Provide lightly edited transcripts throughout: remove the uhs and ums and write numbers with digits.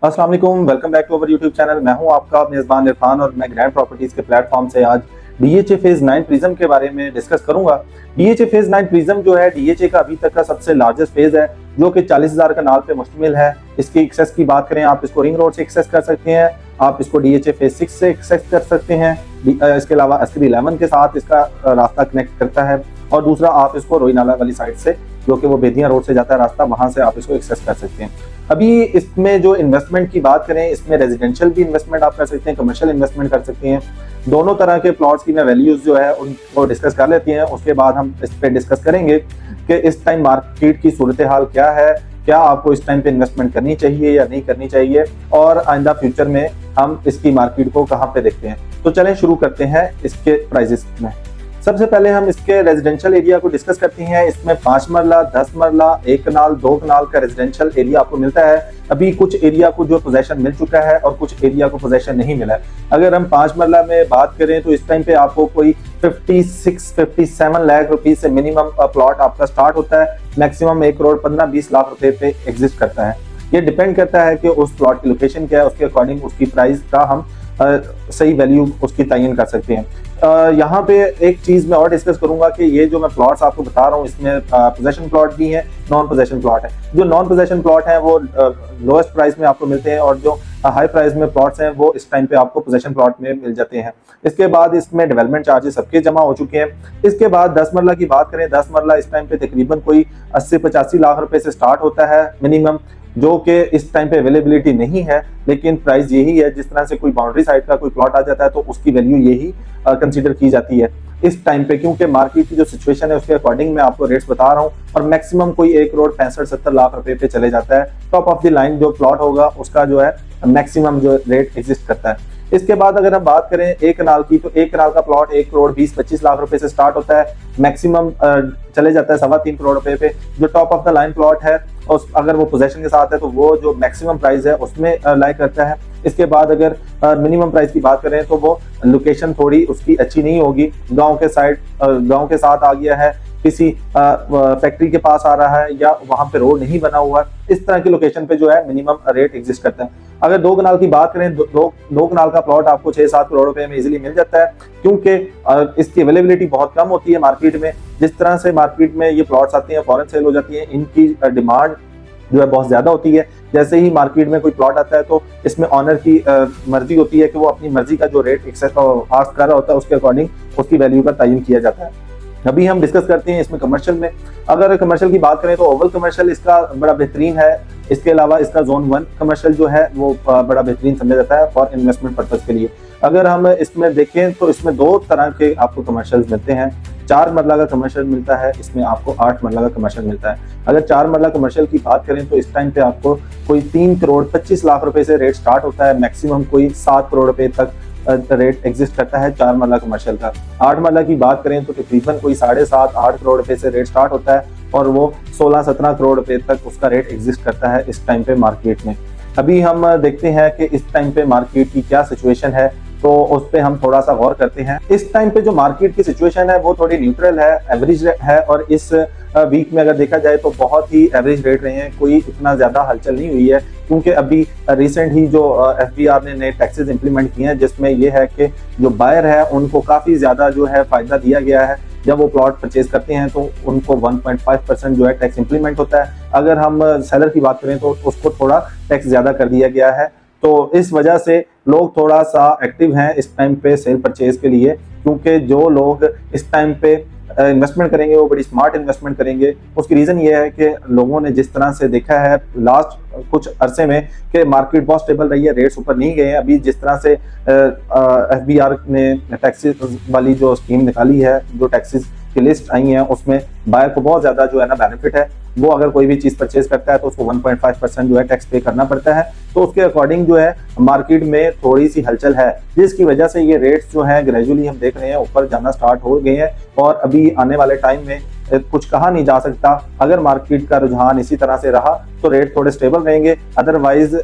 अस्सलाम वालेकुम, welcome back to our YouTube channel. मैं हूं आपका मेज़बान इरफान और मैं ग्रैंड प्रॉपर्टीज के प्लेटफॉर्म से आज डीएचए फेज 9 प्रिज्म के बारे में डिस्कस करूंगा। डीएचए फेज 9 प्रिज्म जो है डीएचए का अभी तक का सबसे लार्जेस्ट फेज है, जो कि 40,000 कनाल पे मुश्तमिल है। इसकी एक्सेस की बात करें, आप इसको रिंग रोड से एक्सेस कर सकते हैं, आप इसको डीएचए फेज 6 से एक्सेस कर सकते हैं। इसके अलावा एसकरी 11 के साथ इसका रास्ता कनेक्ट करता है, और दूसरा आप इसको रोईनाला वाली साइड से, जो कि वो बेदिया रोड से जाता है रास्ता, वहां से आप इसको एक्सेस कर सकते हैं। अभी इसमें जो इन्वेस्टमेंट की बात करें, इसमें रेजिडेंशियल भी इन्वेस्टमेंट आप कर सकते हैं, कमर्शियल इन्वेस्टमेंट कर सकते हैं। दोनों तरह के प्लॉट्स की मैं वैल्यूज जो है उनको डिस्कस कर लेती हैं, उसके बाद हम इस पे डिस्कस करेंगे कि इस टाइम मार्केट की सूरत हाल क्या है, क्या आपको इस टाइम पे इन्वेस्टमेंट करनी चाहिए या नहीं करनी चाहिए, और आइंदा फ्यूचर में हम इसकी मार्केट को कहाँ पे देखते हैं। तो चलें शुरू करते हैं इसके प्राइजेस में। सबसे पहले हम इसके रेजिडेंशियल एरिया को डिस्कस करते हैं। इसमें 5 मरला, 10 मरला, 1 कनाल, 2 कनाल का रेजिडेंशियल एरिया आपको मिलता है। अभी कुछ एरिया को जो पोजेशन मिल चुका है और कुछ एरिया को पोजेशन नहीं मिला है। अगर हम 5 मरला में बात करें तो इस टाइम पे आपको कोई 56-57 लाख रुपए से मिनिमम प्लॉट आपका स्टार्ट होता है। मैक्सिमम 1 करोड़ 15-20 लाख रुपए पे एग्जिस्ट करता है। ये डिपेंड करता है कि उस प्लॉट की लोकेशन क्या है, उसके अकॉर्डिंग उसकी प्राइस का हम सही वैल्यू उसकी तयन कर सकते हैं। यहाँ पे एक चीज मैं और डिस्कस करूंगा कि ये जो मैं प्लॉट्स आपको बता रहा हूँ, इसमें पोजेशन प्लॉट भी है, नॉन पोजेशन प्लॉट है। जो नॉन पोजेशन प्लॉट है वो लोएस्ट प्राइस में आपको मिलते हैं, और जो हाई प्राइस में प्लॉट्स हैं वो इस टाइम पे आपको पोजेशन प्लॉट में मिल जाते हैं। इसके बाद इसमें डेवलपमेंट चार्जेस सबके जमा हो चुके हैं। इसके बाद 10 मरला की बात करें, 10 मरला इस टाइम पे तकरीबन कोई 80-85 लाख रुपए से स्टार्ट होता है मिनिमम, जो कि इस टाइम पे अवेलेबिलिटी नहीं है, लेकिन प्राइस यही है। जिस तरह से कोई बाउंड्री साइड का कोई प्लॉट आ जाता है तो उसकी वैल्यू यही कंसीडर की जाती है इस टाइम पे, क्योंकि मार्केट की जो सिचुएशन है उसके अकॉर्डिंग मैं आपको रेट्स बता रहा हूँ। और मैक्सिमम कोई 1 करोड़ 65-70 लाख रुपए पे चले जाता है। टॉप ऑफ द लाइन जो प्लॉट होगा उसका जो है मैक्सिमम जो रेट एग्जिस्ट करता है। इसके बाद अगर हम बात करें 1 कनाल की, तो 1 कनाल का प्लॉट 1 करोड़ 20-25 लाख रुपए से स्टार्ट होता है, मैक्सिमम चले जाता है 3.25 करोड़ रुपए पे। जो top of the line plot है, और अगर वो पोजेशन के साथ है तो वो जो मैक्सिमम प्राइस है उसमें लाइक करता है। इसके बाद अगर मिनिमम प्राइस की बात करें तो वो लोकेशन थोड़ी उसकी अच्छी नहीं होगी, गांव के साइड, गांव के साथ आ गया है, किसी फैक्ट्री के पास आ रहा है, या वहां पे रोड नहीं बना हुआ, इस तरह की लोकेशन पे जो है मिनिमम रेट एग्जिस्ट करता है। अगर 2 कनाल की बात करें, दो कनाल का प्लॉट आपको 6-7 करोड़ रुपए में इजीली मिल जाता है, क्योंकि इसकी अवेलेबिलिटी बहुत कम होती है मार्केट में। जिस तरह से मार्केट में ये प्लॉट्स आते हैं, फॉरेन सेल हो जाती है, इनकी डिमांड जो है बहुत ज्यादा होती है। जैसे ही मार्केट में कोई प्लॉट आता है तो इसमें ऑनर की मर्जी होती है कि वो अपनी मर्जी का जो रेट आस्क कर रहा होता है उसके अकॉर्डिंग उसकी वैल्यू का तयन किया जाता है। अभी हम डिस्कस करते हैं इसमें कमर्शियल में। अगर कमर्शियल की बात करें तो ओवल कमर्शियल इसका बड़ा बेहतरीन है। इसके अलावा इसका जोन 1 कमर्शियल जो है वो बड़ा बेहतरीन समझा जाता है फॉर इन्वेस्टमेंट पर्पज के लिए। अगर हम इसमें देखें तो इसमें 2 तरह के आपको कमर्शियल मिलते हैं। 4 मरला का कमर्शियल मिलता है, इसमें आपको 8 मरला का कमर्शियल मिलता है। अगर 4 मरला कमर्शियल की बात करें तो इस टाइम पे आपको कोई 3 करोड़ 25 लाख रुपए से रेट स्टार्ट होता है, मैक्सिमम कोई 7 करोड़ रुपए तक रेट एग्जिस्ट करता है 4 मरला कमर्शियल का। 8 मरला की बात करें तो तकरीबन कोई 7.5-8 करोड़ रुपए से रेट स्टार्ट होता है, और वो 16-17 करोड़ रुपए तक उसका रेट एग्जिस्ट करता है इस टाइम पे मार्केट में। अभी हम देखते हैं कि इस टाइम पे मार्केट की क्या सिचुएशन है, तो उस पर हम थोड़ा सा गौर करते हैं। इस टाइम पे जो मार्केट की सिचुएशन है वो थोड़ी न्यूट्रल है, एवरेज है, और इस वीक में अगर देखा जाए तो बहुत ही एवरेज रेट रहे हैं, कोई इतना ज्यादा हलचल नहीं हुई है। क्योंकि अभी रिसेंट ही जो एफबीआर ने नए टैक्सेस इंप्लीमेंट किए हैं, जिसमें यह है कि जो बायर है उनको काफी ज्यादा जो है फायदा दिया गया है। जब वो प्लॉट परचेज करते हैं तो उनको 1.5% जो है टैक्स इंप्लीमेंट होता है। अगर हम सेलर की बात करें तो उसको थोड़ा टैक्स ज्यादा कर दिया गया है। तो इस वजह से लोग थोड़ा सा एक्टिव हैं इस टाइम पे सेल परचेज के लिए, क्योंकि जो लोग इस टाइम पे इन्वेस्टमेंट करेंगे वो बड़ी स्मार्ट इन्वेस्टमेंट करेंगे। उसकी रीजन ये है कि लोगों ने जिस तरह से देखा है लास्ट कुछ अरसे में कि मार्केट बहुत स्टेबल रही है, रेट्स ऊपर नहीं गए हैं। अभी जिस तरह से एफबीआर ने टैक्सेस वाली जो स्कीम निकाली है, जो टैक्सेस की लिस्ट आई है, उसमें बायर को बहुत ज्यादा जो है ना बेनिफिट है। वो अगर कोई भी चीज परचेज करता है तो उसको 1.5% जो है टैक्स पे करना पड़ता है। तो उसके अकॉर्डिंग जो है मार्केट में थोड़ी सी हलचल है, जिसकी वजह से ये रेट्स जो है ग्रेजुअली हम देख रहे हैं ऊपर जाना स्टार्ट हो गए हैं। और अभी आने वाले टाइम में कुछ कहा नहीं जा सकता। अगर मार्केट का रुझान इसी तरह से रहा तो रेट थोड़े स्टेबल रहेंगे। अदरवाइज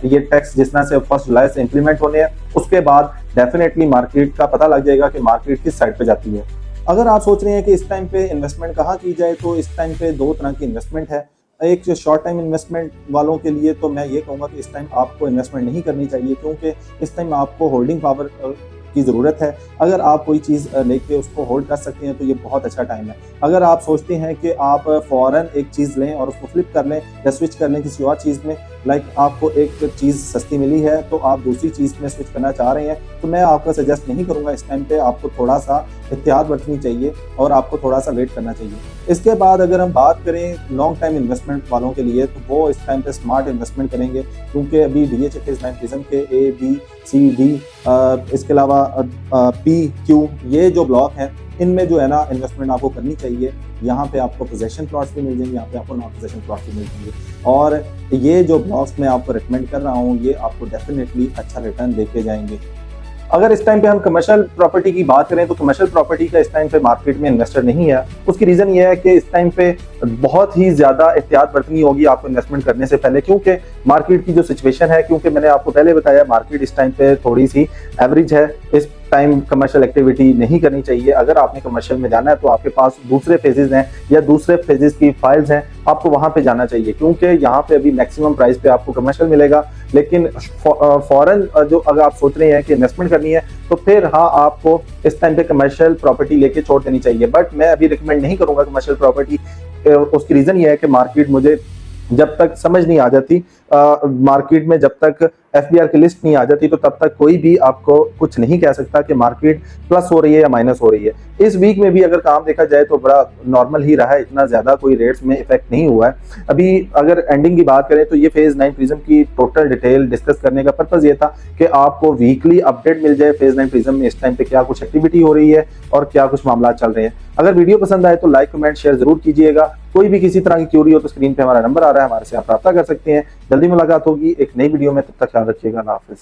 ये टैक्स जिस तरह से 1 जुलाई से इंप्लीमेंट होने हैं, उसके बाद डेफिनेटली मार्केट का पता लग जाएगा कि मार्केट किस साइड पे जाती है। अगर आप सोच रहे हैं कि इस टाइम पे इन्वेस्टमेंट कहाँ की जाए, तो इस टाइम पे 2 तरह की इन्वेस्टमेंट है। एक शॉर्ट टाइम इन्वेस्टमेंट वालों के लिए तो मैं ये कहूँगा कि इस टाइम आपको इन्वेस्टमेंट नहीं करनी चाहिए, क्योंकि इस टाइम आपको होल्डिंग पावर की ज़रूरत है। अगर आप कोई चीज़ लेके उसको होल्ड कर सकते हैं तो ये बहुत अच्छा टाइम है। अगर आप सोचते हैं कि आप फ़ौरन एक चीज़ लें और उसको फ्लिप कर लें या स्विच कर लें किसी और चीज़ में, लाइक आपको एक चीज़ सस्ती मिली है तो आप दूसरी चीज़ में स्विच करना चाह रहे हैं, तो मैं आपको सजेस्ट नहीं करूँगा। इस टाइम पे आपको थोड़ा सा एहतियात बरतनी चाहिए और आपको थोड़ा सा वेट करना चाहिए। इसके बाद अगर हम बात करें लॉन्ग टाइम इन्वेस्टमेंट वालों के लिए, तो वो इस टाइम पे स्मार्ट इन्वेस्टमेंट करेंगे, क्योंकि अभी DHA फेज 9 प्रिज्म के A, B, C, D, इसके अलावा P, Q, ये जो ब्लॉक हैं इनमें जो है ना इन्वेस्टमेंट आपको करनी चाहिए। यहाँ पे आपको पोजेशन प्लॉट्स भी मिल जाएंगे, यहाँ पे आपको नॉन पोजेशन प्लॉट्स भी मिल जाएंगे, और ये जो ब्लॉक्स मैं आपको रिकमेंड कर रहा हूँ ये आपको डेफिनेटली अच्छा रिटर्न देके जाएंगे। अगर इस टाइम पे हम कमर्शियल प्रॉपर्टी की बात करें तो कमर्शियल प्रॉपर्टी का इस टाइम पे मार्केट में इन्वेस्टर नहीं है। उसकी रीज़न ये है कि इस टाइम पे बहुत ही ज़्यादा एहतियात बरतनी होगी आपको इन्वेस्टमेंट करने से पहले, क्योंकि मार्केट की जो सिचुएशन है, क्योंकि मैंने आपको पहले बताया मार्केट इस टाइम पे थोड़ी सी एवरेज है। इस टाइम कमर्शियल एक्टिविटी नहीं करनी चाहिए। अगर आपने कमर्शियल में जाना है तो आपके पास दूसरे फेजेस हैं या दूसरे फेजेस की फाइल्स हैं, आपको वहां पे जाना चाहिए, क्योंकि यहाँ पे अभी मैक्सिमम प्राइस पे आपको कमर्शियल मिलेगा। लेकिन फॉरेन जो अगर आप सोच रहे हैं कि इन्वेस्टमेंट करनी है तो फिर हाँ आपको इस टाइम पे कमर्शियल प्रॉपर्टी लेके छोड़ देनी चाहिए, बट मैं अभी रिकमेंड नहीं करूंगा कमर्शियल प्रॉपर्टी। उसकी रीजन ये है कि मार्केट मुझे जब तक समझ नहीं आ जाती, मार्केट में जब तक FBR की लिस्ट नहीं आ जाती तो तब तक कोई भी आपको कुछ नहीं कह सकता कि मार्केट प्लस हो रही है या माइनस हो रही है। इस वीक में भी अगर काम देखा जाए तो बड़ा नॉर्मल ही रहा है, इतना ज्यादा कोई रेट्स में इफेक्ट नहीं हुआ है। अभी अगर एंडिंग की बात करें तो ये फेज 9 प्रिज्म की टोटल डिटेल डिस्कस करने का पर्पज ये था कि आपको वीकली अपडेट मिल जाए फेज 9 प्रिज्म में इस टाइम पे क्या कुछ एक्टिविटी हो रही है और क्या कुछ मामला चल रहे हैं। अगर वीडियो पसंद आए तो लाइक कमेंट शेयर जरूर कीजिएगा। कोई भी किसी तरह की क्यूरी हो तो स्क्रीन पे हमारा नंबर आ रहा है, हमारे से आप रब्ता कर सकते हैं। जल्दी मुलाकात होगी एक नई वीडियो में, तब तक ख्याल रखिएगा। अल्लाह हाफिज।